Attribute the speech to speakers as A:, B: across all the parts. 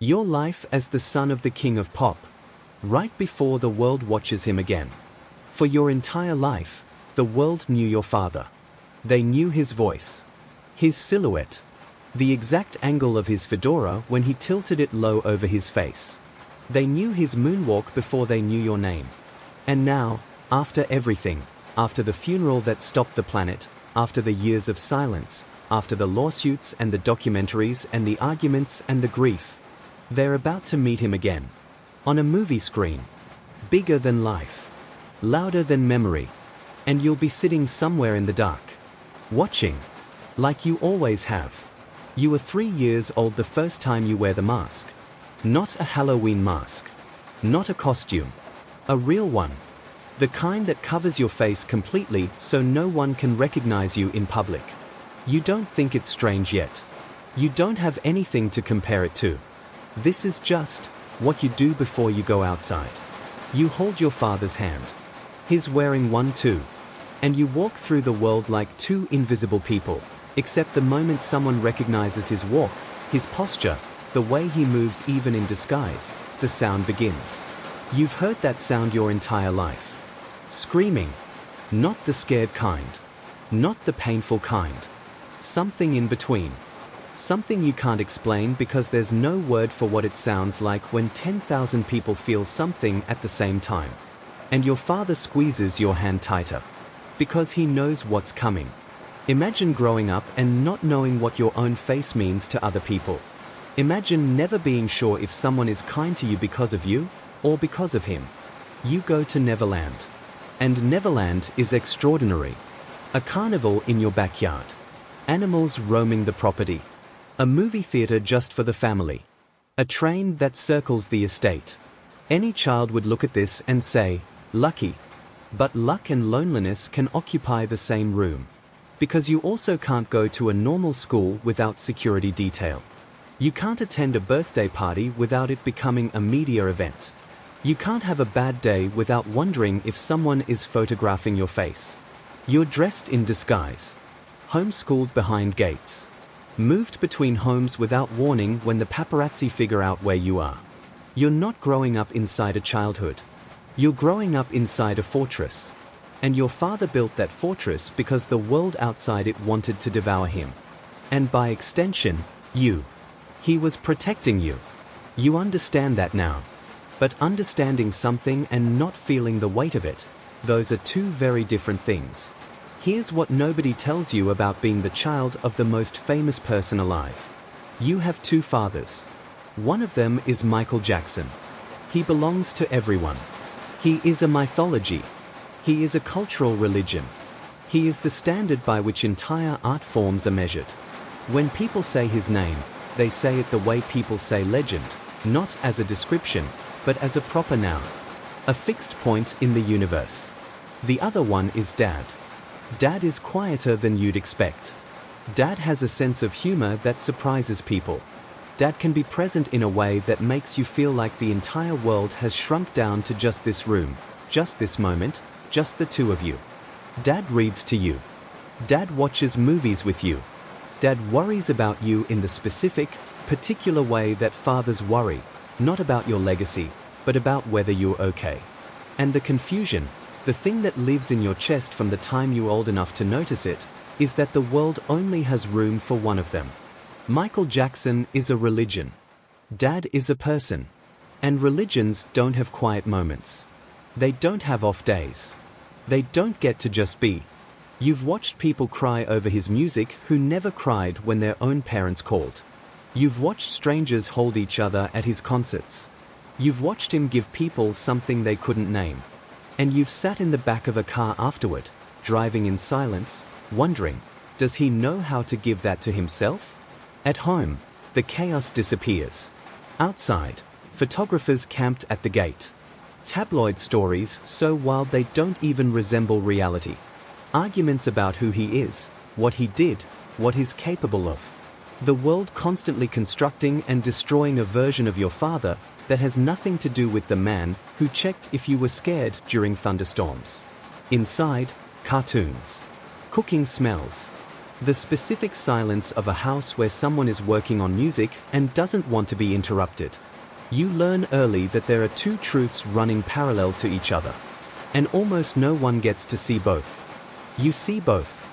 A: Your life as the son of the king of pop, right before the world watches him again. For your entire life, the world knew your father. They knew his voice, his silhouette, the exact angle of his fedora when he tilted it low over his face. They knew his moonwalk before they knew your name. And now, after everything, after the funeral that stopped the planet, after the years of silence, after the lawsuits and the documentaries and the arguments and the grief, they're about to meet him again. On a movie screen. Bigger than life. Louder than memory. And you'll be sitting somewhere in the dark. Watching. Like you always have. You were 3 years old the first time you wear the mask. Not a Halloween mask. Not a costume. A real one. The kind that covers your face completely so no one can recognize you in public. You don't think it's strange yet. You don't have anything to compare it to. This is just what you do before you go outside. You hold your father's hand. He's wearing one too. And you walk through the world like two invisible people, except the moment someone recognizes his walk, his posture, the way he moves even in disguise, the sound begins. You've heard that sound your entire life. Screaming. Not the scared kind. Not the painful kind. Something in between. Something you can't explain because there's no word for what it sounds like when 10,000 people feel something at the same time. And your father squeezes your hand tighter. Because he knows what's coming. Imagine growing up and not knowing what your own face means to other people. Imagine never being sure if someone is kind to you because of you, or because of him. You go to Neverland. And Neverland is extraordinary. A carnival in your backyard. Animals roaming the property. A movie theater just for the family. A train that circles the estate. Any child would look at this and say, lucky. But luck and loneliness can occupy the same room. Because you also can't go to a normal school without security detail. You can't attend a birthday party without it becoming a media event. You can't have a bad day without wondering if someone is photographing your face. You're dressed in disguise. Homeschooled behind gates. Moved between homes without warning when the paparazzi figure out where you are. You're not growing up inside a childhood. You're growing up inside a fortress. And your father built that fortress because the world outside it wanted to devour him. And by extension, you. He was protecting you. You understand that now. But understanding something and not feeling the weight of it, those are two very different things. Here's what nobody tells you about being the child of the most famous person alive. You have two fathers. One of them is Michael Jackson. He belongs to everyone. He is a mythology. He is a cultural religion. He is the standard by which entire art forms are measured. When people say his name, they say it the way people say legend, not as a description, but as a proper noun. A fixed point in the universe. The other one is Dad. Dad is quieter than you'd expect. Dad has a sense of humor that surprises people. Dad can be present in a way that makes you feel like the entire world has shrunk down to just this room, just this moment, just the two of you. Dad reads to you. Dad watches movies with you. Dad worries about you in the specific, particular way that fathers worry, not about your legacy, but about whether you're okay. And the confusion, the thing that lives in your chest from the time you're old enough to notice it, is that the world only has room for one of them. Michael Jackson is a religion. Dad is a person. And religions don't have quiet moments. They don't have off days. They don't get to just be. You've watched people cry over his music who never cried when their own parents called. You've watched strangers hold each other at his concerts. You've watched him give people something they couldn't name. And you've sat in the back of a car afterward, driving in silence, wondering, does he know how to give that to himself? At home, the chaos disappears. Outside, photographers camped at the gate. Tabloid stories so wild they don't even resemble reality. Arguments about who he is, what he did, what he's capable of. The world constantly constructing and destroying a version of your father that has nothing to do with the man who checked if you were scared during thunderstorms. Inside, cartoons. Cooking smells. The specific silence of a house where someone is working on music and doesn't want to be interrupted. You learn early that there are two truths running parallel to each other. And almost no one gets to see both. You see both.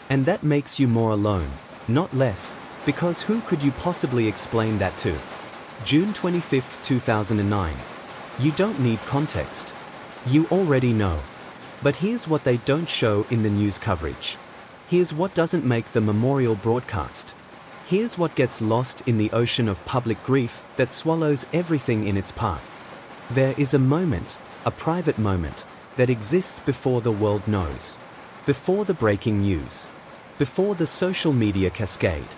A: And that makes you more alone, not less, because who could you possibly explain that to? June 25, 2009. You don't need context. You already know. But here's what they don't show in the news coverage. Here's what doesn't make the memorial broadcast. Here's what gets lost in the ocean of public grief that swallows everything in its path. There is a moment, a private moment, that exists before the world knows. Before the breaking news. Before the social media cascade.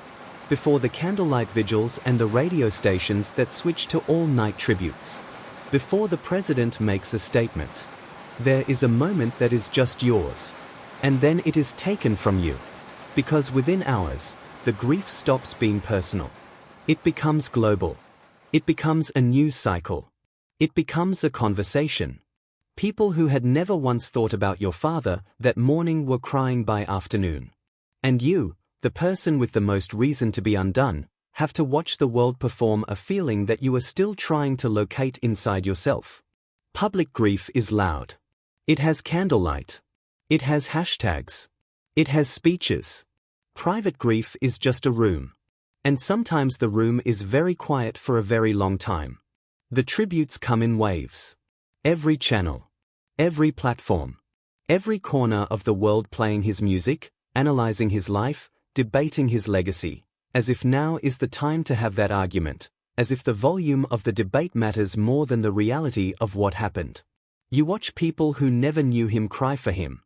A: Before the candlelight vigils and the radio stations that switch to all-night tributes. Before the president makes a statement. There is a moment that is just yours. And then it is taken from you. Because within hours, the grief stops being personal. It becomes global. It becomes a news cycle. It becomes a conversation. People who had never once thought about your father that morning were crying by afternoon. And you, the person with the most reason to be undone, have to watch the world perform a feeling that you are still trying to locate inside yourself. Public grief is loud. It has candlelight. It has hashtags. It has speeches. Private grief is just a room. And sometimes the room is very quiet for a very long time. The tributes come in waves. Every channel. Every platform. Every corner of the world playing his music, analyzing his life, debating his legacy, as if now is the time to have that argument, as if the volume of the debate matters more than the reality of what happened. You watch people who never knew him cry for him.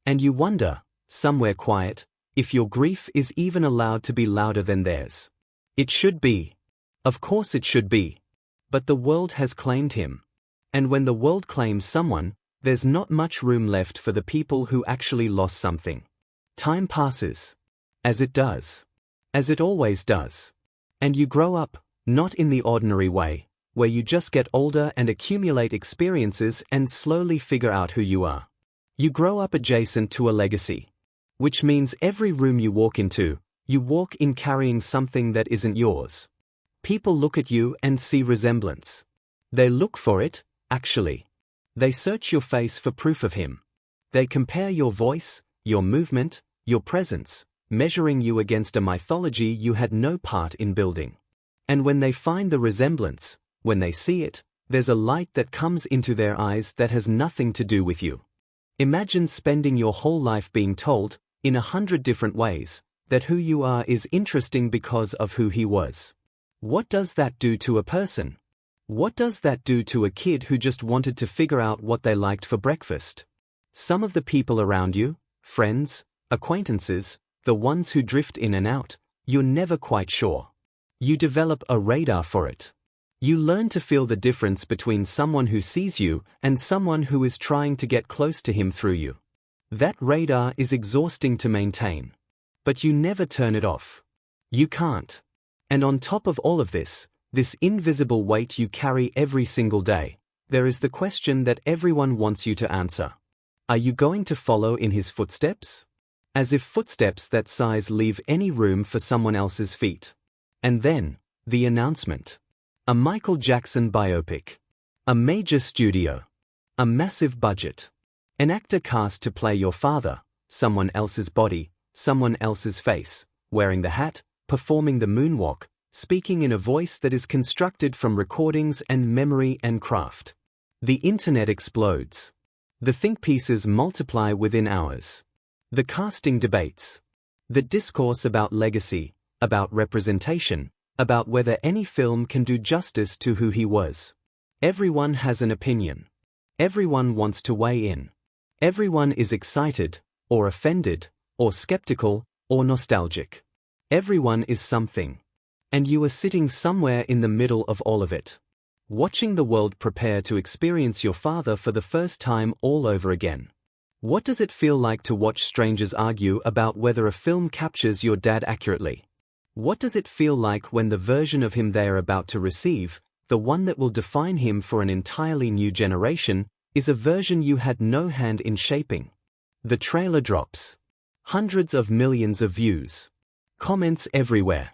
A: And you wonder, somewhere quiet, if your grief is even allowed to be louder than theirs. It should be. Of course it should be. But the world has claimed him. And when the world claims someone, there's not much room left for the people who actually lost something. Time passes. As it does. As it always does. And you grow up, not in the ordinary way, where you just get older and accumulate experiences and slowly figure out who you are. You grow up adjacent to a legacy. Which means every room you walk into, you walk in carrying something that isn't yours. People look at you and see resemblance. They look for it, actually. They search your face for proof of him. They compare your voice, your movement, your presence, measuring you against a mythology you had no part in building. And when they find the resemblance, when they see it, there's a light that comes into their eyes that has nothing to do with you. Imagine spending your whole life being told, in 100 different ways, that who you are is interesting because of who he was. What does that do to a person? What does that do to a kid who just wanted to figure out what they liked for breakfast? Some of the people around you, friends, acquaintances, the ones who drift in and out, you're never quite sure. You develop a radar for it. You learn to feel the difference between someone who sees you and someone who is trying to get close to him through you. That radar is exhausting to maintain. But you never turn it off. You can't. And on top of all of this invisible weight you carry every single day, there is the question that everyone wants you to answer. Are you going to follow in his footsteps? As if footsteps that size leave any room for someone else's feet. And then, the announcement. A Michael Jackson biopic. A major studio. A massive budget. An actor cast to play your father, someone else's body, someone else's face, wearing the hat, performing the moonwalk, speaking in a voice that is constructed from recordings and memory and craft. The internet explodes. The think pieces multiply within hours. The casting debates. The discourse about legacy, about representation, about whether any film can do justice to who he was. Everyone has an opinion. Everyone wants to weigh in. Everyone is excited, or offended, or skeptical, or nostalgic. Everyone is something. And you are sitting somewhere in the middle of all of it. Watching the world prepare to experience your father for the first time all over again. What does it feel like to watch strangers argue about whether a film captures your dad accurately? What does it feel like when the version of him they are about to receive, the one that will define him for an entirely new generation, is a version you had no hand in shaping? The trailer drops. Hundreds of millions of views. Comments everywhere.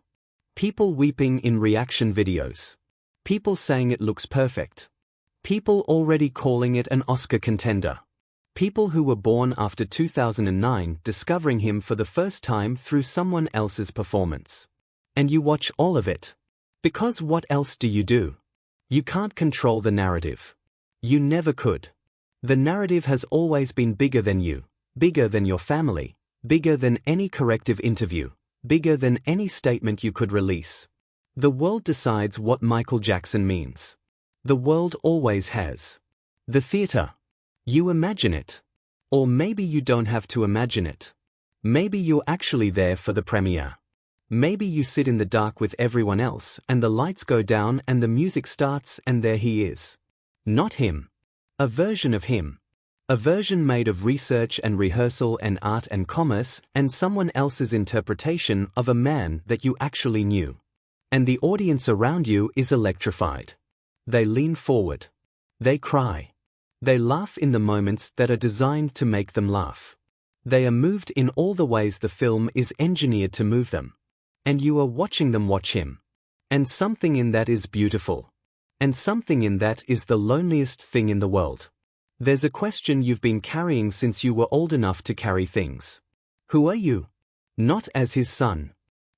A: People weeping in reaction videos. People saying it looks perfect. People already calling it an Oscar contender. People who were born after 2009 discovering him for the first time through someone else's performance. And you watch all of it. Because what else do? You can't control the narrative. You never could. The narrative has always been bigger than you, bigger than your family, bigger than any corrective interview, bigger than any statement you could release. The world decides what Michael Jackson means. The world always has. The theater. You imagine it. Or maybe you don't have to imagine it. Maybe you're actually there for the premiere. Maybe you sit in the dark with everyone else and the lights go down and the music starts and there he is. Not him. A version of him. A version made of research and rehearsal and art and commerce and someone else's interpretation of a man that you actually knew. And the audience around you is electrified. They lean forward. They cry. They laugh in the moments that are designed to make them laugh. They are moved in all the ways the film is engineered to move them. And you are watching them watch him. And something in that is beautiful. And something in that is the loneliest thing in the world. There's a question you've been carrying since you were old enough to carry things. Who are you? Not as his son.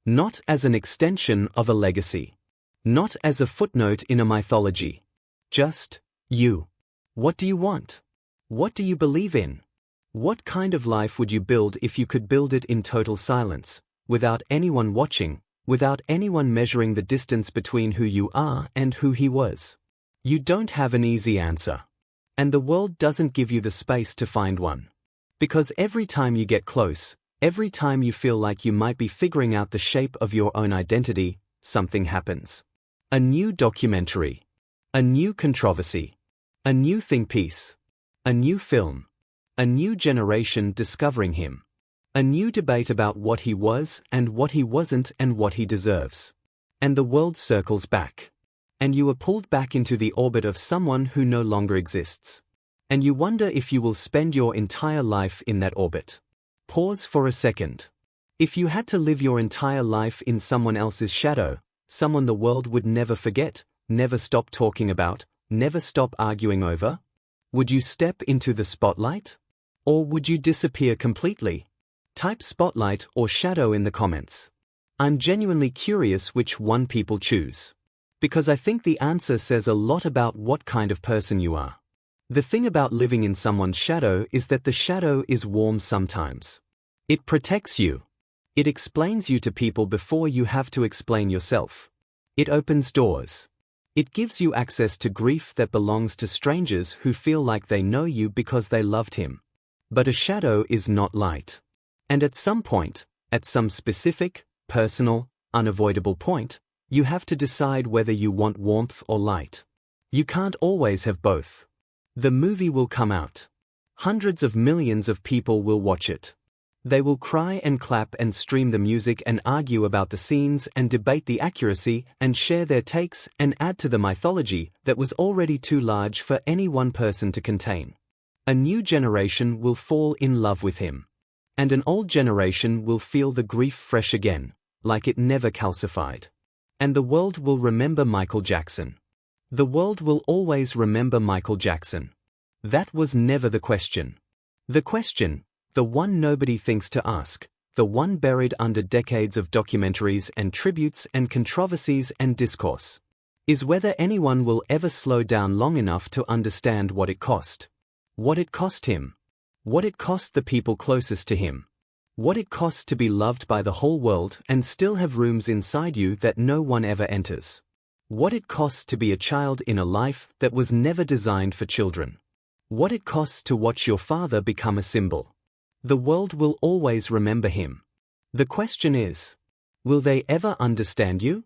A: Not as an extension of a legacy. Not as a footnote in a mythology. Just you. What do you want? What do you believe in? What kind of life would you build if you could build it in total silence, without anyone watching, without anyone measuring the distance between who you are and who he was? You don't have an easy answer. And the world doesn't give you the space to find one. Because every time you get close, every time you feel like you might be figuring out the shape of your own identity, something happens. A new documentary. A new controversy. A new think piece. A new film. A new generation discovering him. A new debate about what he was and what he wasn't and what he deserves. And the world circles back. And you are pulled back into the orbit of someone who no longer exists. And you wonder if you will spend your entire life in that orbit. Pause for a second. If you had to live your entire life in someone else's shadow, someone the world would never forget, never stop talking about, never stop arguing over, would you step into the spotlight? Or would you disappear completely? Type spotlight or shadow in the comments. I'm genuinely curious which one people choose. Because I think the answer says a lot about what kind of person you are. The thing about living in someone's shadow is that the shadow is warm sometimes. It protects you. It explains you to people before you have to explain yourself. It opens doors. It gives you access to grief that belongs to strangers who feel like they know you because they loved him. But a shadow is not light. And at some point, at some specific, personal, unavoidable point, you have to decide whether you want warmth or light. You can't always have both. The movie will come out. Hundreds of millions of people will watch it. They will cry and clap and stream the music and argue about the scenes and debate the accuracy and share their takes and add to the mythology that was already too large for any one person to contain. A new generation will fall in love with him. And an old generation will feel the grief fresh again, like it never calcified. And the world will remember Michael Jackson. The world will always remember Michael Jackson. That was never the question. The question, the one nobody thinks to ask, the one buried under decades of documentaries and tributes and controversies and discourse, is whether anyone will ever slow down long enough to understand what it cost. What it cost him. What it cost the people closest to him. What it costs to be loved by the whole world and still have rooms inside you that no one ever enters. What it costs to be a child in a life that was never designed for children. What it costs to watch your father become a symbol. The world will always remember him. The question is, will they ever understand you?